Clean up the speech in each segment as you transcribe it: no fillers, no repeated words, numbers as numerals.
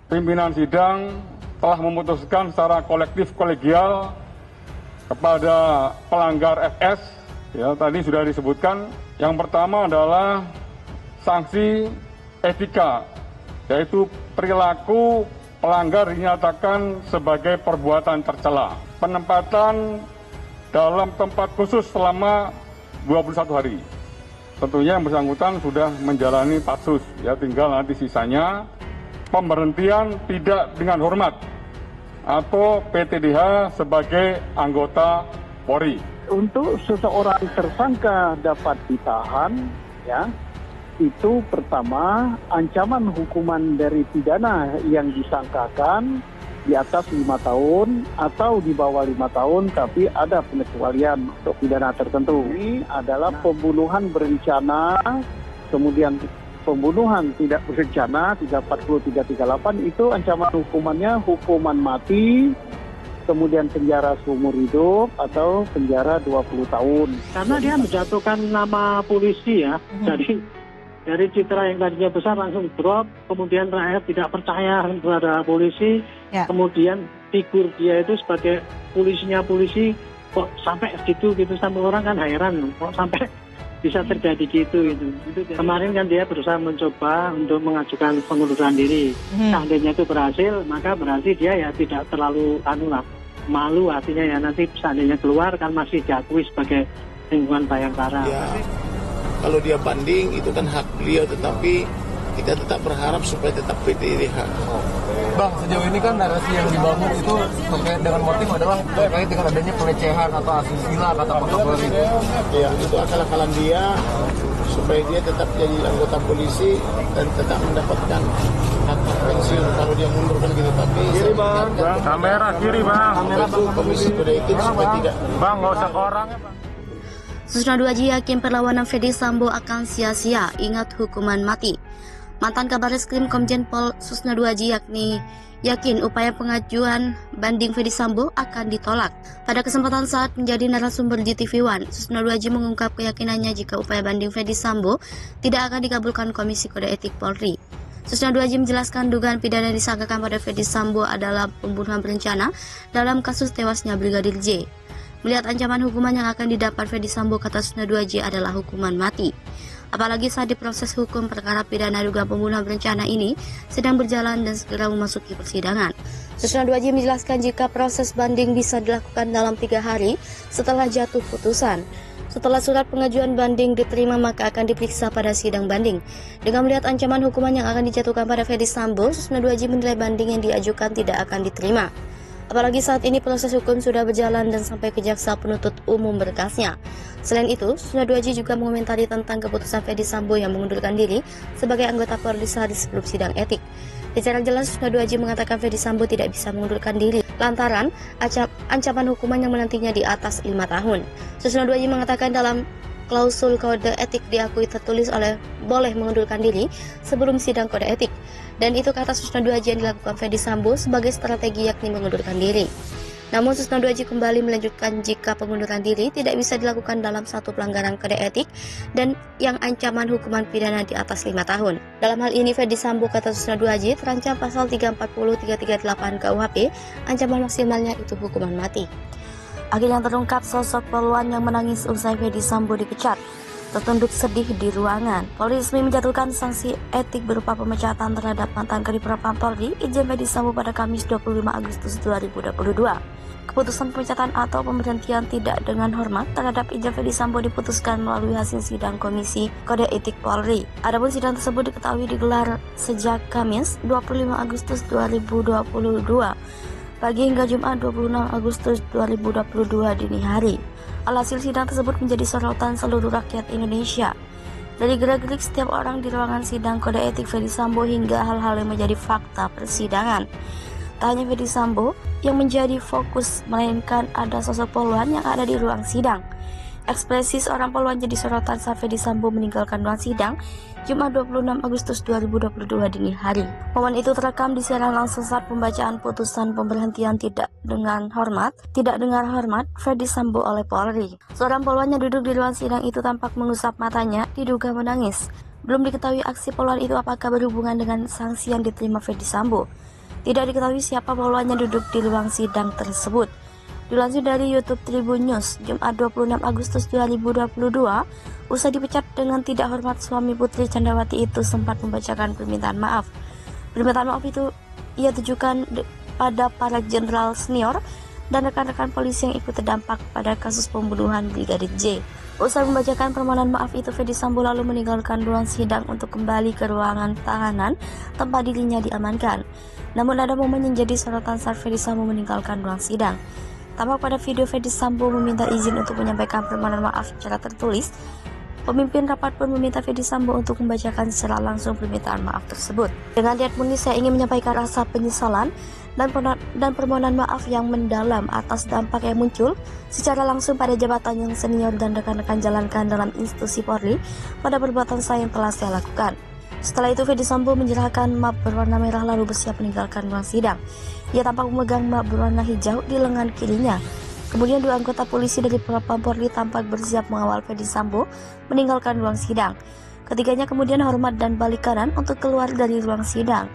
pimpinan sidang telah memutuskan secara kolektif kolegial kepada pelanggar FS, ya tadi sudah disebutkan. Yang pertama adalah sanksi etika, yaitu perilaku pelanggar dinyatakan sebagai perbuatan tercela. Penempatan dalam tempat khusus selama 21 hari. Tentunya yang bersangkutan sudah menjalani patsus, ya tinggal nanti sisanya pemberhentian tidak dengan hormat atau PTDH sebagai anggota Polri. Untuk seseorang tersangka dapat ditahan, ya, itu pertama ancaman hukuman dari pidana yang disangkakan di atas 5 tahun atau di bawah 5 tahun, tapi ada pengecualian untuk pidana tertentu. Ini adalah pembunuhan berencana, kemudian pembunuhan tidak berencana 340 338 itu ancaman hukumannya hukuman mati, kemudian penjara seumur hidup atau penjara 20 tahun. Karena dia menjatuhkan nama polisi ya, jadi dari citra yang tadinya besar langsung drop, kemudian rakyat tidak percaya kepada polisi, kemudian figur dia itu sebagai polisi kok sampai gitu sampai orang kan heran kok sampai bisa terjadi gitu. Kemarin kan dia berusaha mencoba untuk mengajukan pengunduran diri. Seandainya itu berhasil, maka berarti dia ya tidak terlalu malu, artinya ya nanti seandainya keluar kan masih diakui sebagai lingkungan Bayangkara. Ya. Kalau dia banding itu kan hak beliau, tetapi kita tetap berharap supaya tetap PTDH. Bang, sejauh ini kan narasi yang dibangun itu terkait dengan motif adalah terkait dengan adanya pelecehan atau asusila kata Pak Kapolri. Ya, itu akal-akalan dia supaya dia tetap jadi anggota polisi dan tetap mendapatkan hak pensiun kalau dia mundur kan gitu. Tapi kiri bang, kamera kiri bang, kamera komisi kode etik supaya tidak. Bang, nggak usah ke orangnya bang. Susno Duaji yakin perlawanan Ferdy Sambo akan sia-sia, ingat hukuman mati. Mantan Kabareskrim Komjen Pol Susno Duaji yakin upaya pengajuan banding Ferdy Sambo akan ditolak. Pada kesempatan saat menjadi narasumber di TV One, Susno Duaji mengungkap keyakinannya jika upaya banding Ferdy Sambo tidak akan dikabulkan Komisi Kode Etik Polri. Susno Duaji menjelaskan dugaan pidana disangkakan pada Ferdy Sambo adalah pembunuhan berencana dalam kasus tewasnya Brigadir J. Melihat ancaman hukuman yang akan didapat Ferdy Sambo, kata Susno Duaji adalah hukuman mati. Apalagi saat diproses hukum perkara pidana dugaan pembunuhan berencana ini sedang berjalan dan segera memasuki persidangan. Susno Duaji menjelaskan jika proses banding bisa dilakukan dalam 3 hari setelah jatuh putusan. Setelah surat pengajuan banding diterima, maka akan diperiksa pada sidang banding. Dengan melihat ancaman hukuman yang akan dijatuhkan pada Ferdy Sambo, Susno Duaji menilai banding yang diajukan tidak akan diterima. Apalagi saat ini proses hukum sudah berjalan dan sampai ke jaksa penuntut umum berkasnya. Selain itu, Susno Duaji juga mengomentari tentang keputusan Ferdy Sambo yang mengundurkan diri sebagai anggota Polri sehari sebelum sidang etik. Secara jelas, Susno Duaji mengatakan Ferdy Sambo tidak bisa mengundurkan diri lantaran ancaman hukuman yang menantinya di atas 5 tahun. Susno Duaji mengatakan dalam klausul kode etik diakui tertulis boleh mengundurkan diri sebelum sidang kode etik. Dan itu kata Susno Duaji yang dilakukan Ferdy Sambo sebagai strategi yakni mengundurkan diri. Namun Susno Duaji kembali melanjutkan jika pengunduran diri tidak bisa dilakukan dalam satu pelanggaran kode etik dan yang ancaman hukuman pidana di atas 5 tahun. Dalam hal ini Ferdy Sambo, kata Susno Duaji, terancam pasal 340 338 KUHP, ancaman maksimalnya itu hukuman mati. Akhirnya terungkap sosok poluan yang menangis usai Ferdy Sambo dipecat. Tertunduk sedih di ruangan. Polri resmi menjatuhkan sanksi etik berupa pemecatan terhadap mantan Kadipropam Polri Irjen Ferdy Sambo pada Kamis 25 Agustus 2022. Keputusan pemecatan atau pemberhentian tidak dengan hormat terhadap Irjen Ferdy Sambo diputuskan melalui hasil sidang Komisi Kode Etik Polri. Adapun sidang tersebut diketahui digelar sejak Kamis 25 Agustus 2022 pagi hingga Jumat 26 Agustus 2022 dini hari. Alhasil sidang tersebut menjadi sorotan seluruh rakyat Indonesia. Dari gerak-gerik setiap orang di ruangan sidang kode etik Ferdy Sambo hingga hal-hal yang menjadi fakta persidangan. Tak hanya Ferdy Sambo yang menjadi fokus, melainkan ada sosok poluan yang ada di ruang sidang. Ekspresi seorang poluan jadi sorotan saat Ferdy Sambo meninggalkan ruang sidang Jumat 26 Agustus 2022 dini hari. Momen itu terekam disiarkan langsung saat pembacaan putusan pemberhentian tidak dengar hormat Ferdy Sambo oleh Polri. Seorang poluan yang duduk di ruang sidang itu tampak mengusap matanya, diduga menangis. Belum diketahui aksi poluan itu apakah berhubungan dengan sanksi yang diterima Ferdy Sambo. Tidak diketahui siapa poluannya duduk di ruang sidang tersebut. Dilansir dari YouTube Tribun News, Jumat 26 Agustus 2022, usai dipecat dengan tidak hormat, suami Putri Candrawati itu sempat membacakan permintaan maaf. Permintaan maaf itu ia tujukan pada para jenderal senior dan rekan-rekan polisi yang ikut terdampak pada kasus pembunuhan Brigadir J. Usai membacakan permohonan maaf itu, Ferdy Sambo lalu meninggalkan ruang sidang untuk kembali ke ruangan tahanan tempat dirinya diamankan. Namun ada momen yang jadi sorotan saat Ferdy Sambo meninggalkan ruang sidang. Tampak pada video, Ferdy Sambo meminta izin untuk menyampaikan permohonan maaf secara tertulis. Pemimpin rapat pun meminta Ferdy Sambo untuk membacakan secara langsung permintaan maaf tersebut. Dengan niat murni, saya ingin menyampaikan rasa penyesalan dan permohonan maaf yang mendalam atas dampak yang muncul secara langsung pada jabatan yang senior dan rekan-rekan jalankan dalam institusi Polri pada perbuatan saya yang telah saya lakukan. Setelah itu, Ferdy Sambo menyerahkan map berwarna merah lalu bersiap meninggalkan ruang sidang. Ia tampak memegang map berwarna hijau di lengan kirinya. Kemudian 2 anggota polisi dari Propam Polri tampak bersiap mengawal Ferdy Sambo meninggalkan ruang sidang. Ketiganya kemudian hormat dan balik kanan untuk keluar dari ruang sidang.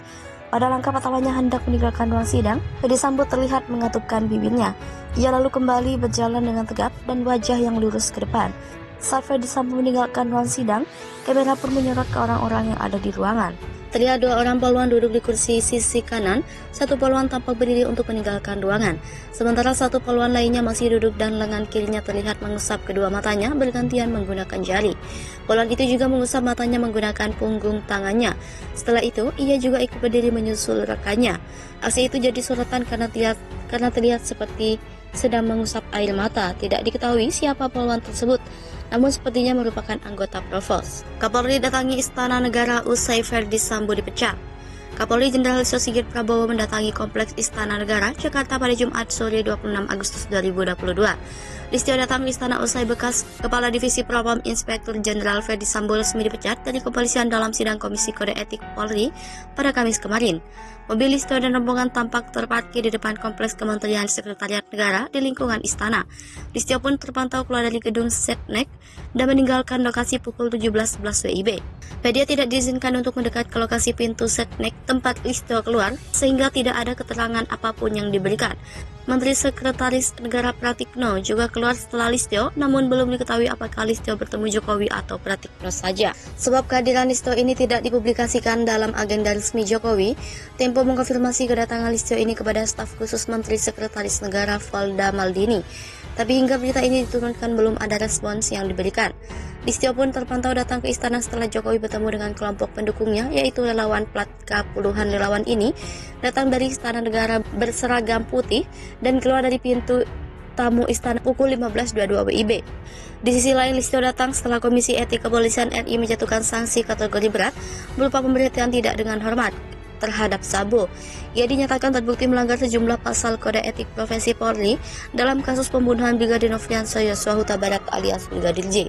Pada langkah pertamanya hendak meninggalkan ruang sidang, Ferdy Sambo terlihat mengatupkan bibirnya. Ia lalu kembali berjalan dengan tegap dan wajah yang lurus ke depan. Saat Ferdy Sambo meninggalkan ruang sidang, kamera pun menyorot ke orang-orang yang ada di ruangan. Terlihat 2 orang poluan duduk di kursi sisi kanan, 1 poluan tampak berdiri untuk meninggalkan ruangan. Sementara 1 poluan lainnya masih duduk dan lengan kirinya terlihat mengusap kedua matanya bergantian menggunakan jari. Poluan itu juga mengusap matanya menggunakan punggung tangannya. Setelah itu, ia juga ikut berdiri menyusul rekannya. Aksi itu jadi sorotan karena terlihat seperti sedang mengusap air mata. Tidak diketahui siapa poluan tersebut, namun sepertinya merupakan anggota Provos. Kapolri datangi Istana Negara usai Ferdy Sambo dipecat. Kapolri Jenderal Listio Sigit Prabowo mendatangi Kompleks Istana Negara, Jakarta pada Jumat sore 26 Agustus 2022. Listio datang ke istana usai bekas Kepala Divisi Propam Inspektur Jenderal Ferdy Sambo resmi dipecat dari kepolisian dalam sidang Komisi Kode Etik Polri pada Kamis kemarin. Mobil Listio dan rombongan tampak terparkir di depan Kompleks Kementerian Sekretariat Negara di lingkungan istana. Listio pun terpantau keluar dari gedung Setnek dan meninggalkan lokasi pukul 17.11 WIB. Media tidak diizinkan untuk mendekat ke lokasi pintu Setnek tempat Listio keluar, sehingga tidak ada keterangan apapun yang diberikan. Menteri Sekretaris Negara Pratikno juga keluar setelah Listio, namun belum diketahui apakah Listio bertemu Jokowi atau Pratikno saja. Sebab kehadiran Listio ini tidak dipublikasikan dalam agenda resmi Jokowi, Tempo mengkonfirmasi kedatangan Listio ini kepada staf khusus Menteri Sekretaris Negara Valda Maldini. Tapi hingga berita ini diturunkan belum ada respons yang diberikan. Listio pun terpantau datang ke istana setelah Jokowi bertemu dengan kelompok pendukungnya, yaitu relawan Platka. Puluhan relawan ini datang dari Istana Negara berseragam putih dan keluar dari pintu tamu istana pukul 15.22 WIB. Di sisi lain, Listio datang setelah Komisi Etik Kepolisian RI menjatuhkan sanksi kategori berat berupa pemberhentian tidak dengan hormat terhadap Sambo. Ia dinyatakan terbukti melanggar sejumlah pasal Kode Etik Profesi Polri dalam kasus pembunuhan Brigadir Nofriansah Yosua Huta Barat alias Brigadir J.